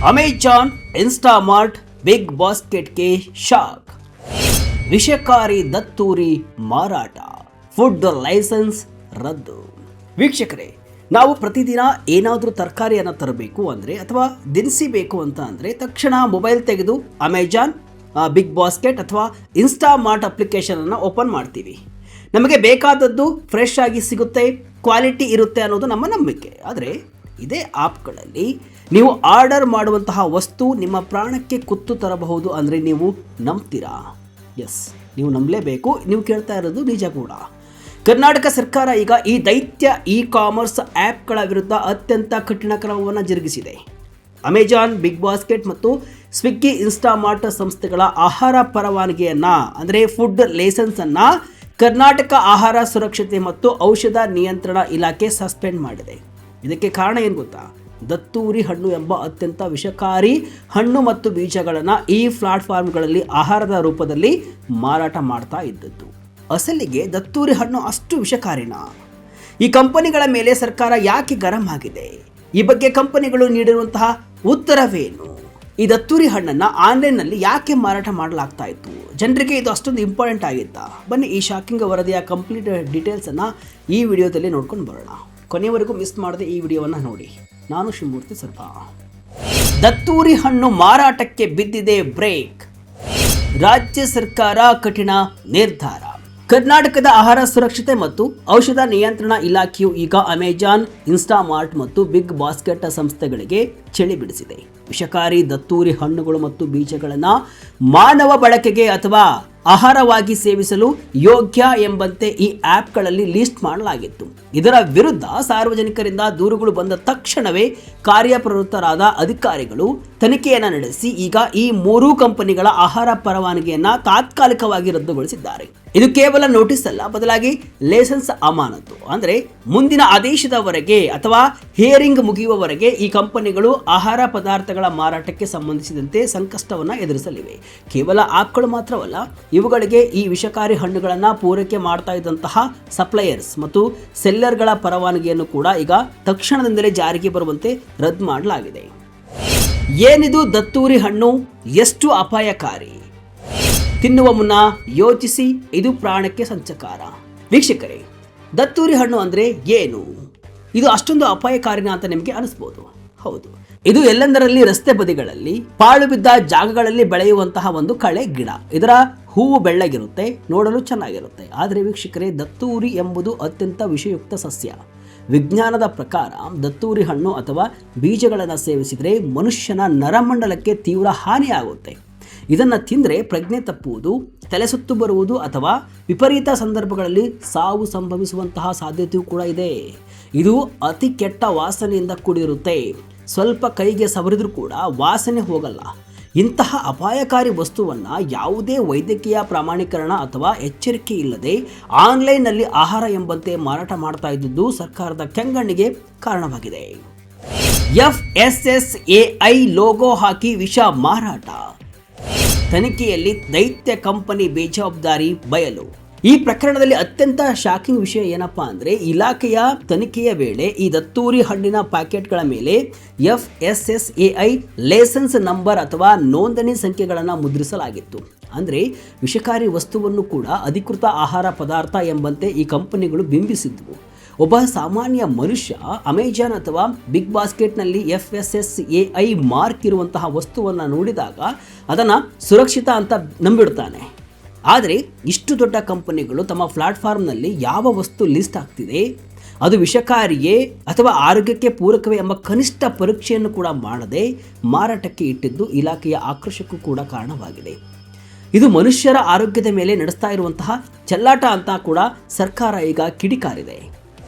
Amazon Instamart Big ಬಾಸ್ಕೆಟ್ಗೆ shock. ವಿಷಕಾರಿ ದತ್ತೂರಿ ಮಾರಾಟ, ಫುಡ್ ಲೈಸೆನ್ಸ್ ರದ್ದು. ವೀಕ್ಷಕರೇ, ನಾವು ಪ್ರತಿದಿನ ಏನಾದರೂ ತರಕಾರಿಯನ್ನು ತರಬೇಕು ಅಂದರೆ ಅಥವಾ ದಿನಸಿ ಬೇಕು ಅಂತ ಅಂದರೆ ತಕ್ಷಣ ಮೊಬೈಲ್ ತೆಗೆದು ಅಮೆಜಾನ್, ಬಿಗ್ ಬಾಸ್ಕೆಟ್ ಅಥವಾ ಇನ್ಸ್ಟಾಮಾರ್ಟ್ ಅಪ್ಲಿಕೇಶನನ್ನು ಓಪನ್ ಮಾಡ್ತೀವಿ. ನಮಗೆ ಬೇಕಾದದ್ದು ಫ್ರೆಶ್ ಆಗಿ ಸಿಗುತ್ತೆ, ಕ್ವಾಲಿಟಿ ಇರುತ್ತೆ ಅನ್ನೋದು ನಮ್ಮ ನಂಬಿಕೆ. ಆದರೆ ಇದೇ ಆ್ಯಪ್ಗಳಲ್ಲಿ ನೀವು ಆರ್ಡರ್ ಮಾಡುವಂತಹ ವಸ್ತು ನಿಮ್ಮ ಪ್ರಾಣಕ್ಕೆ ಕುತ್ತು ತರಬಹುದು ಅಂದರೆ ನೀವು ನಂಬ್ತೀರಾ? ಎಸ್, ನೀವು ನಂಬಲೇಬೇಕು. ನೀವು ಕೇಳ್ತಾ ಇರೋದು ನಿಜ ಕೂಡ. ಕರ್ನಾಟಕ ಸರ್ಕಾರ ಈಗ ಈ ದೈತ್ಯ ಕಾಮರ್ಸ್ ಆ್ಯಪ್ಗಳ ವಿರುದ್ಧ ಅತ್ಯಂತ ಕಠಿಣ ಕ್ರಮವನ್ನು ಜರುಗಿಸಿದೆ. ಅಮೆಜಾನ್, ಬಿಗ್ ಬಾಸ್ಕೆಟ್ ಮತ್ತು ಸ್ವಿಗ್ಗಿ, ಇನ್ಸ್ಟಾಮಾರ್ಟ್ ಸಂಸ್ಥೆಗಳ ಆಹಾರ ಪರವಾನಗಿಯನ್ನು ಅಂದರೆ ಫುಡ್ ಲೈಸೆನ್ಸನ್ನು ಕರ್ನಾಟಕ ಆಹಾರ ಸುರಕ್ಷತೆ ಮತ್ತು ಔಷಧ ನಿಯಂತ್ರಣ ಇಲಾಖೆ ಸಸ್ಪೆಂಡ್ ಮಾಡಿದೆ. ಇದಕ್ಕೆ ಕಾರಣ ಏನು ಗೊತ್ತಾ? ದತ್ತೂರಿ ಹಣ್ಣು ಎಂಬ ಅತ್ಯಂತ ವಿಷಕಾರಿ ಹಣ್ಣು ಮತ್ತು ಬೀಜಗಳನ್ನು ಈ ಪ್ಲಾಟ್ಫಾರ್ಮ್ಗಳಲ್ಲಿ ಆಹಾರದ ರೂಪದಲ್ಲಿ ಮಾರಾಟ ಮಾಡ್ತಾ ಇದ್ದದ್ದು. ಅಸಲಿಗೆ ದತ್ತೂರಿ ಹಣ್ಣು ಅಷ್ಟು ವಿಷಕಾರಿನಾ? ಈ ಕಂಪನಿಗಳ ಮೇಲೆ ಸರ್ಕಾರ ಯಾಕೆ ಗರಂ ಆಗಿದೆ? ಈ ಬಗ್ಗೆ ಕಂಪನಿಗಳು ನೀಡಿರುವಂತಹ ಉತ್ತರವೇನು? ಈ ದತ್ತೂರಿ ಹಣ್ಣನ್ನು ಆನ್ಲೈನ್ನಲ್ಲಿ ಯಾಕೆ ಮಾರಾಟ ಮಾಡಲಾಗ್ತಾ ಇತ್ತು? ಜನರಿಗೆ ಇದು ಅಷ್ಟೊಂದು ಇಂಪಾರ್ಟೆಂಟ್ ಆಗಿತ್ತಾ? ಬನ್ನಿ ಈ ಶಾಕಿಂಗ್ ವರದಿಯ ಕಂಪ್ಲೀಟ್ ಡೀಟೇಲ್ಸನ್ನು ಈ ವಿಡಿಯೋದಲ್ಲಿ ನೋಡ್ಕೊಂಡು ಬರೋಣ. ಕೊನೆಯವರೆಗೂ ಮಿಸ್ ಮಾಡದೆ ಈ ವಿಡಿಯೋವನ್ನು ನೋಡಿ. ನಾನು ಶಿವಮೂರ್ತಿ ಸರ್ಪಾ. ದತ್ತೂರಿ ಹಣ್ಣು ಮಾರಾಟಕ್ಕೆ ಬಿದ್ದಿದೆ ಬ್ರೇಕ್. ರಾಜ್ಯ ಸರ್ಕಾರ ಕಠಿಣ ನಿರ್ಧಾರ. ಕರ್ನಾಟಕದ ಆಹಾರ ಸುರಕ್ಷತೆ ಮತ್ತು ಔಷಧ ನಿಯಂತ್ರಣ ಇಲಾಖೆಯು ಈಗ ಅಮೆಜಾನ್, ಇನ್ಸ್ಟಾಮಾರ್ಟ್ ಮತ್ತು ಬಿಗ್ ಬಾಸ್ಕೆಟ್ ಸಂಸ್ಥೆಗಳಿಗೆ ಚಳಿ ಬಿಡಿಸಿದೆ. ವಿಷಕಾರಿ ದತ್ತೂರಿ ಹಣ್ಣುಗಳು ಮತ್ತು ಬೀಜಗಳನ್ನು ಮಾನವ ಬಳಕೆಗೆ ಅಥವಾ ಆಹಾರವಾಗಿ ಸೇವಿಸಲು ಯೋಗ್ಯ ಎಂಬಂತೆ ಈ ಆ್ಯಪ್ಗಳಲ್ಲಿ ಲಿಸ್ಟ್ ಮಾಡಲಾಗಿತ್ತು. ಇದರ ವಿರುದ್ಧ ಸಾರ್ವಜನಿಕರಿಂದ ದೂರುಗಳು ಬಂದ ತಕ್ಷಣವೇ ಕಾರ್ಯಪ್ರವೃತ್ತರಾದ ಅಧಿಕಾರಿಗಳು ತನಿಖೆಯನ್ನು ನಡೆಸಿ ಈಗ ಈ ಮೂರೂ ಕಂಪನಿಗಳ ಆಹಾರ ಪರವಾನಗಿಯನ್ನು ತಾತ್ಕಾಲಿಕವಾಗಿ ರದ್ದುಗೊಳಿಸಿದ್ದಾರೆ. ಇದು ಕೇವಲ ನೋಟಿಸ್ ಅಲ್ಲ, ಬದಲಾಗಿ ಲೈಸೆನ್ಸ್ ಅಮಾನತು. ಅಂದರೆ ಮುಂದಿನ ಆದೇಶದವರೆಗೆ ಅಥವಾ ಹಿಯರಿಂಗ್ ಮುಗಿಯುವವರೆಗೆ ಈ ಕಂಪನಿಗಳು ಆಹಾರ ಪದಾರ್ಥಗಳ ಮಾರಾಟಕ್ಕೆ ಸಂಬಂಧಿಸಿದಂತೆ ಸಂಕಷ್ಟವನ್ನು ಎದುರಿಸಲಿವೆ. ಕೇವಲ ಆ್ಯಪ್ಗಳು ಮಾತ್ರವಲ್ಲ, ಇವುಗಳಿಗೆ ಈ ವಿಷಕಾರಿ ಹಣ್ಣುಗಳನ್ನು ಪೂರೈಕೆ ಮಾಡ್ತಾ ಇದ್ದಂತಹ ಸಪ್ಲೈಯರ್ಸ್ ಮತ್ತು ಸೆಲ್ಲರ್ಗಳ ಪರವಾನಗಿಯನ್ನು ಕೂಡ ಈಗ ತಕ್ಷಣದಿಂದಲೇ ಜಾರಿಗೆ ಬರುವಂತೆ ರದ್ದು ಮಾಡಲಾಗಿದೆ. ಏನಿದು ದತ್ತೂರಿ ಹಣ್ಣು? ಎಷ್ಟು ಅಪಾಯಕಾರಿ? ತಿನ್ನುವ ಮುನ್ನ ಯೋಚಿಸಿ, ಇದು ಪ್ರಾಣಕ್ಕೆ ಸಂಚಕಾರ. ವೀಕ್ಷಕರೇ, ದತ್ತೂರಿ ಹಣ್ಣು ಅಂದರೆ ಏನು? ಇದು ಅಷ್ಟೊಂದು ಅಪಾಯಕಾರಿನ ಅಂತ ನಿಮಗೆ ಅನಿಸ್ಬೋದು. ಹೌದು, ಇದು ಎಲ್ಲೆಂದರಲ್ಲಿ ರಸ್ತೆ ಬದಿಗಳಲ್ಲಿ, ಪಾಳು ಬಿದ್ದ ಜಾಗಗಳಲ್ಲಿ ಬೆಳೆಯುವಂತಹ ಒಂದು ಕಳೆ ಗಿಡ. ಇದರ ಹೂವು ಬೆಳ್ಳಗಿರುತ್ತೆ, ನೋಡಲು ಚೆನ್ನಾಗಿರುತ್ತೆ. ಆದರೆ ವೀಕ್ಷಕರೇ, ದತ್ತೂರಿ ಎಂಬುದು ಅತ್ಯಂತ ವಿಷಯುಕ್ತ ಸಸ್ಯ. ವಿಜ್ಞಾನದ ಪ್ರಕಾರ ದತ್ತೂರಿ ಹಣ್ಣು ಅಥವಾ ಬೀಜಗಳನ್ನು ಸೇವಿಸಿದರೆ ಮನುಷ್ಯನ ನರಮಂಡಲಕ್ಕೆ ತೀವ್ರ ಹಾನಿಯಾಗುತ್ತೆ. ಇದನ್ನು ತಿಂದರೆ ಪ್ರಜ್ಞೆ ತಪ್ಪುವುದು, ತಲೆ ಸುತ್ತು ಬರುವುದು ಅಥವಾ ವಿಪರೀತ ಸಂದರ್ಭಗಳಲ್ಲಿ ಸಾವು ಸಂಭವಿಸುವಂತಹ ಸಾಧ್ಯತೆಯೂ ಕೂಡ ಇದೆ. ಇದು ಅತಿ ಕೆಟ್ಟ ವಾಸನೆಯಿಂದ ಕೂಡಿರುತ್ತೆ. ಸ್ವಲ್ಪ ಕೈಗೆ ಸವರಿದ್ರೂ ಕೂಡ ವಾಸನೆ ಹೋಗಲ್ಲ. ಇಂತಹ ಅಪಾಯಕಾರಿ ವಸ್ತುವನ್ನು ಯಾವುದೇ ವೈದ್ಯಕೀಯ ಪ್ರಮಾಣೀಕರಣ ಅಥವಾ ಎಚ್ಚರಿಕೆ ಇಲ್ಲದೆ ಆನ್ಲೈನ್ನಲ್ಲಿ ಆಹಾರ ಎಂಬಂತೆ ಮಾರಾಟ ಮಾಡ್ತಾ ಇದ್ದುದು ಸರ್ಕಾರದ ಕೆಂಗಣ್ಣಿಗೆ ಕಾರಣವಾಗಿದೆ. FSSAI ಲೋಗೋ ಹಾಕಿ ವಿಷ ಮಾರಾಟ. ತನಿಖೆಯಲ್ಲಿ ದೈತ್ಯ ಕಂಪನಿ ಬೇಜವಾಬ್ದಾರಿ ಬಯಲು. ಈ ಪ್ರಕರಣದಲ್ಲಿ ಅತ್ಯಂತ ಶಾಕಿಂಗ್ ವಿಷಯ ಏನಪ್ಪಾ ಅಂದರೆ, ಇಲಾಖೆಯ ತನಿಖೆಯ ವೇಳೆ ಈ ದತ್ತೂರಿ ಹಣ್ಣಿನ ಪ್ಯಾಕೆಟ್ಗಳ ಮೇಲೆ FSSAI ಲೈಸೆನ್ಸ್ ನಂಬರ್ ಅಥವಾ ನೋಂದಣಿ ಸಂಖ್ಯೆಗಳನ್ನು ಮುದ್ರಿಸಲಾಗಿತ್ತು. ಅಂದರೆ ವಿಷಕಾರಿ ವಸ್ತುವನ್ನು ಕೂಡ ಅಧಿಕೃತ ಆಹಾರ ಪದಾರ್ಥ ಎಂಬಂತೆ ಈ ಕಂಪನಿಗಳು ಬಿಂಬಿಸಿದ್ವು. ಒಬ್ಬ ಸಾಮಾನ್ಯ ಮನುಷ್ಯ ಅಮೆಜಾನ್ ಅಥವಾ ಬಿಗ್ ಬಾಸ್ಕೆಟ್ನಲ್ಲಿ FSSAI ಮಾರ್ಕ್ ಇರುವಂತಹ ವಸ್ತುವನ್ನು ನೋಡಿದಾಗ ಅದನ್ನು ಸುರಕ್ಷಿತ ಅಂತ ನಂಬಿಡ್ತಾನೆ. ಆದರೆ ಇಷ್ಟು ದೊಡ್ಡ ಕಂಪನಿಗಳು ತಮ್ಮ ಪ್ಲಾಟ್ಫಾರ್ಮ್ನಲ್ಲಿ ಯಾವ ವಸ್ತು ಲಿಸ್ಟ್ ಆಗ್ತಿದೆ, ಅದು ವಿಷಕಾರಿಯೇ ಅಥವಾ ಆರೋಗ್ಯಕ್ಕೆ ಪೂರಕವೇ ಎಂಬ ಕನಿಷ್ಠ ಪರೀಕ್ಷೆಯನ್ನು ಕೂಡ ಮಾಡದೆ ಮಾರಾಟಕ್ಕೆ ಇಟ್ಟಿದ್ದು ಇಲಾಖೆಯ ಆಕ್ರೋಶಕ್ಕೂ ಕೂಡ ಕಾರಣವಾಗಿದೆ. ಇದು ಮನುಷ್ಯರ ಆರೋಗ್ಯದ ಮೇಲೆ ನಡೆಸ್ತಾ ಇರುವಂತಹ ಚೆಲ್ಲಾಟ ಅಂತ ಕೂಡ ಸರ್ಕಾರ ಈಗ ಕಿಡಿಕಾರಿದೆ.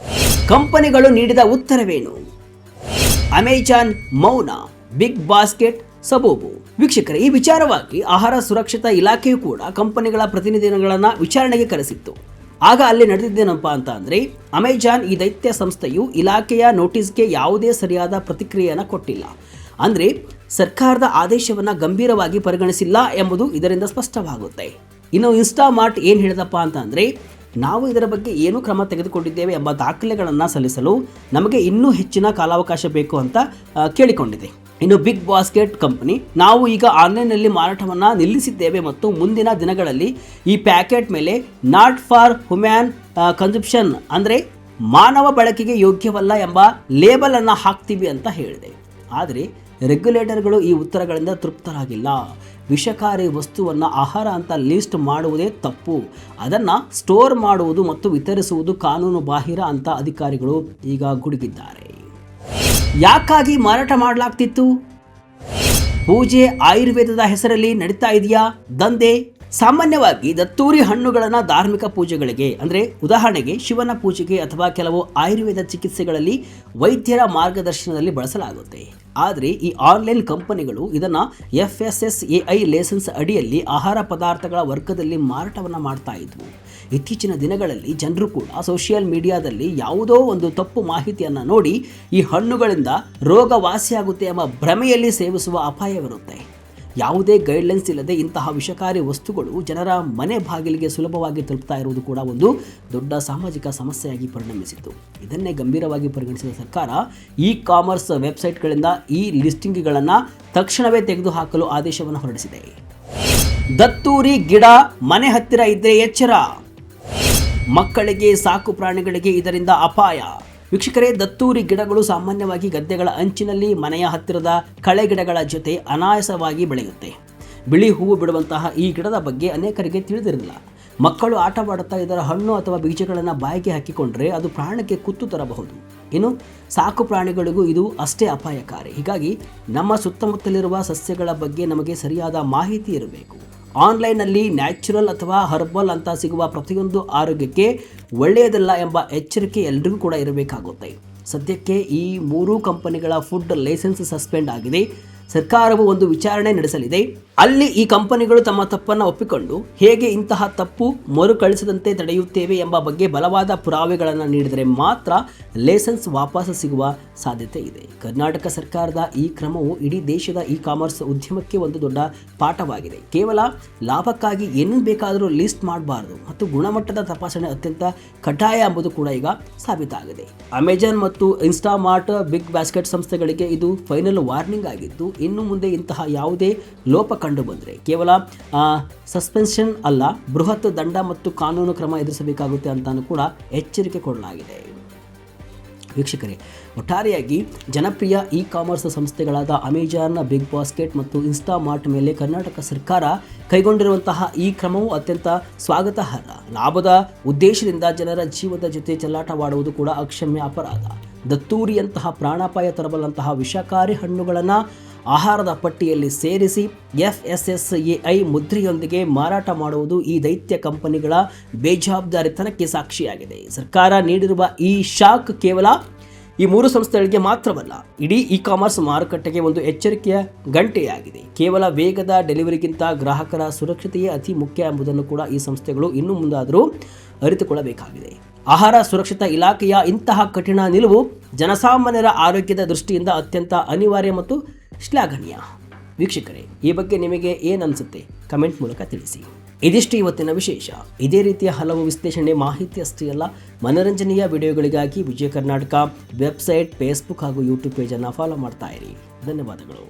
ಕಂಪನಿಗಳು ನೀಡಿದ ಉತ್ತರವೇನು? ಅಮೆಜಾನ್ ಮೌನ, ಬಿಗ್ ಬಾಸ್ಕೆಟ್ ಸಬೂಬು. ವೀಕ್ಷಕರೇ, ಈ ವಿಚಾರವಾಗಿ ಆಹಾರ ಸುರಕ್ಷತಾ ಇಲಾಖೆಯು ಕೂಡ ಕಂಪನಿಗಳ ಪ್ರತಿನಿಧಿಗಳನ್ನು ವಿಚಾರಣೆಗೆ ಕರೆಸಿತ್ತು. ಆಗ ಅಲ್ಲಿ ನಡೆದಿದ್ದೇನಪ್ಪ ಅಂತ ಅಂದರೆ, ಅಮೆಜಾನ್ ಈ ದೈತ್ಯ ಸಂಸ್ಥೆಯು ಇಲಾಖೆಯ ನೋಟಿಸ್ಗೆ ಯಾವುದೇ ಸರಿಯಾದ ಪ್ರತಿಕ್ರಿಯೆಯನ್ನು ಕೊಟ್ಟಿಲ್ಲ. ಅಂದರೆ ಸರ್ಕಾರದ ಆದೇಶವನ್ನು ಗಂಭೀರವಾಗಿ ಪರಿಗಣಿಸಿಲ್ಲ ಎಂಬುದು ಇದರಿಂದ ಸ್ಪಷ್ಟವಾಗುತ್ತೆ. ಇನ್ನು ಇನ್ಸ್ಟಾಮಾರ್ಟ್ ಏನು ಹೇಳಿದಪ್ಪ ಅಂತ ಅಂದರೆ, ನಾವು ಇದರ ಬಗ್ಗೆ ಏನೂ ಕ್ರಮ ತೆಗೆದುಕೊಂಡಿದ್ದೇವೆ ಎಂಬ ದಾಖಲೆಗಳನ್ನು ಸಲ್ಲಿಸಲು ನಮಗೆ ಇನ್ನೂ ಹೆಚ್ಚಿನ ಕಾಲಾವಕಾಶ ಬೇಕು ಅಂತ ಕೇಳಿಕೊಂಡಿದೆ. ಇನ್ನು ಬಿಗ್ ಬಾಸ್ಕೆಟ್ ಕಂಪನಿ, ನಾವು ಈಗ ಆನ್ಲೈನ್ನಲ್ಲಿ ಮಾರಾಟವನ್ನು ನಿಲ್ಲಿಸಿದ್ದೇವೆ ಮತ್ತು ಮುಂದಿನ ದಿನಗಳಲ್ಲಿ ಈ ಪ್ಯಾಕೆಟ್ ಮೇಲೆ ನಾಟ್ ಫಾರ್ ಹ್ಯೂಮ್ಯಾನ್ ಕನ್ಸಂಪ್ಷನ್ ಅಂದರೆ ಮಾನವ ಬಳಕೆಗೆ ಯೋಗ್ಯವಲ್ಲ ಎಂಬ ಲೇಬಲ್ ಅನ್ನು ಹಾಕ್ತೀವಿ ಅಂತ ಹೇಳಿದೆ. ಆದರೆ ರೆಗ್ಯುಲೇಟರ್ಗಳು ಈ ಉತ್ತರಗಳಿಂದ ತೃಪ್ತರಾಗಿಲ್ಲ. ವಿಷಕಾರಿ ವಸ್ತುವನ್ನು ಆಹಾರ ಅಂತ ಲಿಸ್ಟ್ ಮಾಡುವುದೇ ತಪ್ಪು, ಅದನ್ನು ಸ್ಟೋರ್ ಮಾಡುವುದು ಮತ್ತು ವಿತರಿಸುವುದು ಕಾನೂನು ಬಾಹಿರ ಅಂತ ಅಧಿಕಾರಿಗಳು ಈಗ ಗುಡುಗಿದ್ದಾರೆ. ಯಾಕಾಗಿ ಮಾರಾಟ ಮಾಡಲಾಗ್ತಿತ್ತು? ಪೂಜೆ ಆಯುರ್ವೇದದ ಹೆಸರಲ್ಲಿ ನಡೀತಾ ಇದೆಯಾ ದಂಧೆ? ಸಾಮಾನ್ಯವಾಗಿ ದತ್ತೂರಿ ಹಣ್ಣುಗಳನ್ನು ಧಾರ್ಮಿಕ ಪೂಜೆಗಳಿಗೆ, ಅಂದರೆ ಉದಾಹರಣೆಗೆ ಶಿವನ ಪೂಜೆಗೆ ಅಥವಾ ಕೆಲವು ಆಯುರ್ವೇದ ಚಿಕಿತ್ಸೆಗಳಲ್ಲಿ ವೈದ್ಯರ ಮಾರ್ಗದರ್ಶನದಲ್ಲಿ ಬಳಸಲಾಗುತ್ತೆ. ಆದರೆ ಈ ಆನ್ಲೈನ್ ಕಂಪನಿಗಳು ಇದನ್ನು FSSAI ಲೈಸೆನ್ಸ್ ಅಡಿಯಲ್ಲಿ ಆಹಾರ ಪದಾರ್ಥಗಳ ವರ್ಗದಲ್ಲಿ ಮಾರಾಟವನ್ನು ಮಾಡ್ತಾ ಇದ್ವು. ಇತ್ತೀಚಿನ ದಿನಗಳಲ್ಲಿ ಜನರು ಕೂಡ ಸೋಷಿಯಲ್ ಮೀಡಿಯಾದಲ್ಲಿ ಯಾವುದೋ ಒಂದು ತಪ್ಪು ಮಾಹಿತಿಯನ್ನು ನೋಡಿ ಈ ಹಣ್ಣುಗಳಿಂದ ರೋಗ ವಾಸಿಯಾಗುತ್ತೆ ಎಂಬ ಭ್ರಮೆಯಲ್ಲಿ ಸೇವಿಸುವ ಅಪಾಯವಿರುತ್ತೆ. ಯಾವುದೇ ಗೈಡ್ಲೈನ್ಸ್ ಇಲ್ಲದೆ ಇಂತಹ ವಿಷಕಾರಿ ವಸ್ತುಗಳು ಜನರ ಮನೆ ಬಾಗಿಲಿಗೆ ಸುಲಭವಾಗಿ ತಲುಪ್ತಾ ಇರುವುದು ಕೂಡ ಒಂದು ದೊಡ್ಡ ಸಾಮಾಜಿಕ ಸಮಸ್ಯೆಯಾಗಿ ಪರಿಣಮಿಸಿತು. ಇದನ್ನೇ ಗಂಭೀರವಾಗಿ ಪರಿಗಣಿಸಿದ ಸರ್ಕಾರ ಇ ಕಾಮರ್ಸ್ ವೆಬ್ಸೈಟ್ಗಳಿಂದ ಈ ಲಿಸ್ಟಿಂಗ್ಗಳನ್ನು ತಕ್ಷಣವೇ ತೆಗೆದುಹಾಕಲು ಆದೇಶವನ್ನು ಹೊರಡಿಸಿದೆ. ದತ್ತೂರಿ ಗಿಡ ಮನೆ ಹತ್ತಿರ ಇದ್ದರೆ ಎಚ್ಚರ, ಮಕ್ಕಳಿಗೆ ಸಾಕು ಪ್ರಾಣಿಗಳಿಗೆ ಇದರಿಂದ ಅಪಾಯ. ವೀಕ್ಷಕರೇ, ದತ್ತೂರಿ ಗಿಡಗಳು ಸಾಮಾನ್ಯವಾಗಿ ಗದ್ದೆಗಳ ಅಂಚಿನಲ್ಲಿ ಮನೆಯ ಹತ್ತಿರದ ಕಳೆ ಗಿಡಗಳ ಜೊತೆ ಅನಾಯಾಸವಾಗಿ ಬೆಳೆಯುತ್ತೆ. ಬಿಳಿ ಹೂವು ಬಿಡುವಂತಹ ಈ ಗಿಡದ ಬಗ್ಗೆ ಅನೇಕರಿಗೆ ತಿಳಿದಿರಲಿಲ್ಲ. ಮಕ್ಕಳು ಆಟವಾಡುತ್ತಾ ಇದರ ಹಣ್ಣು ಅಥವಾ ಬೀಜಗಳನ್ನು ಬಾಯಿಗೆ ಹಾಕಿಕೊಂಡ್ರೆ ಅದು ಪ್ರಾಣಕ್ಕೆ ಕುತ್ತು ತರಬಹುದು. ಇನ್ನು ಸಾಕು ಪ್ರಾಣಿಗಳಿಗೂ ಇದು ಅಷ್ಟೇ ಅಪಾಯಕಾರಿ. ಹೀಗಾಗಿ ನಮ್ಮ ಸುತ್ತಮುತ್ತಲಿರುವ ಸಸ್ಯಗಳ ಬಗ್ಗೆ ನಮಗೆ ಸರಿಯಾದ ಮಾಹಿತಿ ಇರಬೇಕು. ಆನ್ಲೈನ್ನಲ್ಲಿ ನ್ಯಾಚುರಲ್ ಅಥವಾ ಹರ್ಬಲ್ ಅಂತ ಸಿಗುವ ಪ್ರತಿಯೊಂದು ಆರೋಗ್ಯಕ್ಕೆ ಒಳ್ಳೆಯದಲ್ಲ ಎಂಬ ಎಚ್ಚರಿಕೆ ಎಲ್ರಿಗೂ ಕೂಡ ಇರಬೇಕಾಗುತ್ತೆ. ಸದ್ಯಕ್ಕೆ ಈ 3 ಕಂಪನಿಗಳ ಫುಡ್ ಲೈಸೆನ್ಸ್ ಸಸ್ಪೆಂಡ್ ಆಗಿದೆ. ಸರ್ಕಾರವು ಒಂದು ವಿಚಾರಣೆ ನಡೆಸಲಿದೆ. ಅಲ್ಲಿ ಈ ಕಂಪನಿಗಳು ತಮ್ಮ ತಪ್ಪನ್ನು ಒಪ್ಪಿಕೊಂಡು ಹೇಗೆ ಇಂತಹ ತಪ್ಪು ಮರುಕಳಿಸದಂತೆ ತಡೆಯುತ್ತೇವೆ ಎಂಬ ಬಗ್ಗೆ ಬಲವಾದ ಪುರಾವೆಗಳನ್ನು ನೀಡಿದರೆ ಮಾತ್ರ ಲೈಸೆನ್ಸ್ ವಾಪಸ್ ಸಿಗುವ ಸಾಧ್ಯತೆ ಇದೆ. ಕರ್ನಾಟಕ ಸರ್ಕಾರದ ಈ ಕ್ರಮವು ಇಡೀ ದೇಶದ ಇ ಕಾಮರ್ಸ್ ಉದ್ಯಮಕ್ಕೆ ಒಂದು ದೊಡ್ಡ ಪಾಠವಾಗಿದೆ. ಕೇವಲ ಲಾಭಕ್ಕಾಗಿ ಏನು ಬೇಕಾದರೂ ಲಿಸ್ಟ್ ಮಾಡಬಾರದು ಮತ್ತು ಗುಣಮಟ್ಟದ ತಪಾಸಣೆ ಅತ್ಯಂತ ಕಡ್ಡಾಯ ಎಂಬುದು ಕೂಡ ಈಗ ಸಾಬೀತಾಗಿದೆ. ಅಮೆಜಾನ್ ಮತ್ತು ಇನ್ಸ್ಟಾಮಾರ್ಟ್, ಬಿಗ್ ಬಾಸ್ಕೆಟ್ ಸಂಸ್ಥೆಗಳಿಗೆ ಇದು ಫೈನಲ್ ವಾರ್ನಿಂಗ್ ಆಗಿದ್ದು, ಇನ್ನು ಮುಂದೆ ಇಂತಹ ಯಾವುದೇ ಲೋಪ ಕಂಡು ಬಂದರೆ ಕೇವಲ ಸಸ್ಪೆನ್ಷನ್ ಅಲ್ಲ, ಬೃಹತ್ ದಂಡ ಮತ್ತು ಕಾನೂನು ಕ್ರಮ ಎದುರಿಸಬೇಕಾಗುತ್ತೆ ಅಂತಾನೂ ಕೂಡ ಎಚ್ಚರಿಕೆ ಕೊಡಲಾಗಿದೆ. ವೀಕ್ಷಕರೇ, ಒಟ್ಟಾರೆಯಾಗಿ ಜನಪ್ರಿಯ ಇ ಕಾಮರ್ಸ್ ಸಂಸ್ಥೆಗಳಾದ ಅಮೆಜಾನ್, ಬಿಗ್ ಬಾಸ್ಕೆಟ್ ಮತ್ತು ಇನ್ಸ್ಟಾಮಾರ್ಟ್ ಮೇಲೆ ಕರ್ನಾಟಕ ಸರ್ಕಾರ ಕೈಗೊಂಡಿರುವಂತಹ ಈ ಕ್ರಮವು ಅತ್ಯಂತ ಸ್ವಾಗತಾರ್ಹ. ಲಾಭದ ಉದ್ದೇಶದಿಂದ ಜನರ ಜೀವದ ಜೊತೆ ಚೆಲ್ಲಾಟವಾಡುವುದು ಕೂಡ ಅಕ್ಷಮ್ಯ ಅಪರಾಧ. ದತ್ತೂರಿಯಂತಹ ಪ್ರಾಣಾಪಾಯ ತರಬಲ್ಲಂತಹ ವಿಷಕಾರಿ ಹಣ್ಣುಗಳನ್ನು ಆಹಾರದ ಪಟ್ಟಿಯಲ್ಲಿ ಸೇರಿಸಿ FSSAI ಮುದ್ರೆಯೊಂದಿಗೆ ಮಾರಾಟ ಮಾಡುವುದು ಈ ದೈತ್ಯ ಕಂಪನಿಗಳ ಬೇಜವಾಬ್ದಾರಿತನಕ್ಕೆ ಸಾಕ್ಷಿಯಾಗಿದೆ. ಸರ್ಕಾರ ನೀಡಿರುವ ಈ ಶಾಕ್ ಕೇವಲ ಈ 3 ಸಂಸ್ಥೆಗಳಿಗೆ ಮಾತ್ರವಲ್ಲ, ಇಡೀ ಇ ಕಾಮರ್ಸ್ ಮಾರುಕಟ್ಟೆಗೆ ಒಂದು ಎಚ್ಚರಿಕೆಯ ಗಂಟೆಯಾಗಿದೆ. ಕೇವಲ ವೇಗದ ಡೆಲಿವರಿಗಿಂತ ಗ್ರಾಹಕರ ಸುರಕ್ಷತೆಯೇ ಅತಿ ಮುಖ್ಯ ಎಂಬುದನ್ನು ಕೂಡ ಈ ಸಂಸ್ಥೆಗಳು ಇನ್ನು ಮುಂದಾದರೂ ಅರಿತುಕೊಳ್ಳಬೇಕಾಗಿದೆ. ಆಹಾರ ಸುರಕ್ಷತಾ ಇಲಾಖೆಯ ಇಂತಹ ಕಠಿಣ ನಿಲುವು ಜನಸಾಮಾನ್ಯರ ಆರೋಗ್ಯದ ದೃಷ್ಟಿಯಿಂದ ಅತ್ಯಂತ ಅನಿವಾರ್ಯ ಮತ್ತು ಶ್ಲಾಘನೀಯ. ವೀಕ್ಷಕರೇ, ಈ ಬಗ್ಗೆ ನಿಮಗೆ ಏನನ್ಸುತ್ತೆ ಕಮೆಂಟ್ ಮೂಲಕ ತಿಳಿಸಿ. ಇದಿಷ್ಟು ಇವತ್ತಿನ ವಿಶೇಷ. ಇದೇ ರೀತಿಯ ಹಲವು ವಿಶ್ಲೇಷಣೆ, ಮಾಹಿತಿ ಅಷ್ಟೇ ಅಲ್ಲ, ಮನರಂಜನೆಯ ವಿಡಿಯೋಗಳಿಗಾಗಿ ವಿಜಯ ಕರ್ನಾಟಕ ವೆಬ್ಸೈಟ್, ಫೇಸ್ಬುಕ್ ಹಾಗೂ ಯೂಟ್ಯೂಬ್ ಪೇಜನ್ನು ಫಾಲೋ ಮಾಡ್ತಾ ಇರಿ. ಧನ್ಯವಾದಗಳು.